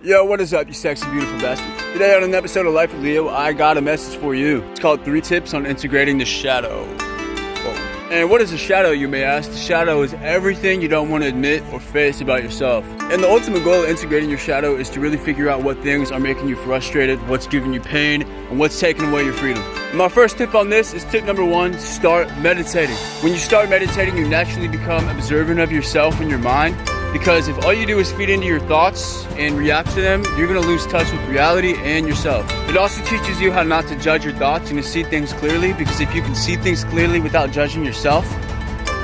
Yo, what is up, you sexy, beautiful bastard? Today on an episode of Life with Leo, I got a message for you. It's called 3 Tips on Integrating the Shadow. Whoa. And what is a shadow, you may ask? The shadow is everything you don't want to admit or face about yourself. And the ultimate goal of integrating your shadow is to really figure out what things are making you frustrated, what's giving you pain, and what's taking away your freedom. And my first tip on this is tip number 1, start meditating. When you start meditating, you naturally become observant of yourself and your mind. Because if all you do is feed into your thoughts and react to them, you're going to lose touch with reality and yourself. It also teaches you how not to judge your thoughts and to see things clearly, because if you can see things clearly without judging yourself,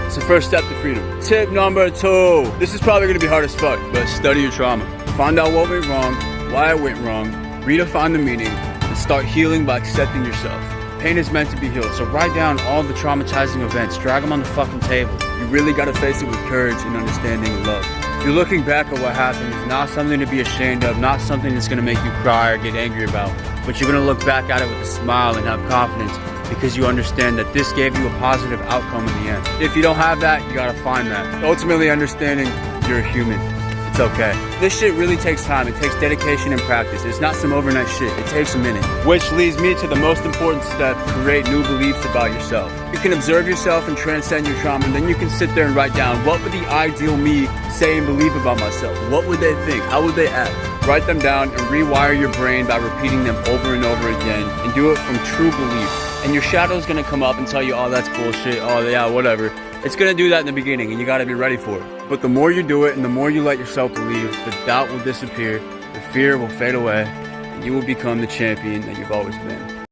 it's the first step to freedom. Tip number 2. This is probably going to be hard as fuck, but study your trauma. Find out what went wrong, why it went wrong, redefine the meaning, and start healing by accepting yourself. Pain is meant to be healed, so write down all the traumatizing events, drag them on the fucking table. You really gotta face it with courage and understanding and love. You're looking back at what happened is not something to be ashamed of, not something that's gonna make you cry or get angry about, but you're gonna look back at it with a smile and have confidence because you understand that this gave you a positive outcome in the end. If you don't have that, you gotta find that. Ultimately understanding you're a human. It's okay. This shit really takes time. It takes dedication and practice. It's not some overnight shit. It takes a minute. Which leads me to the most important step: create new beliefs about yourself. You can observe yourself and transcend your trauma, and then you can sit there and write down, what would the ideal me say and believe about myself? What would they think? How would they act? Write them down and rewire your brain by repeating them over and over again, and do it from true belief. And your shadow's gonna come up and tell you, oh, that's bullshit, oh yeah, whatever. It's gonna do that in the beginning, and you gotta be ready for it. But the more you do it and the more you let yourself believe, the doubt will disappear, the fear will fade away, and you will become the champion that you've always been.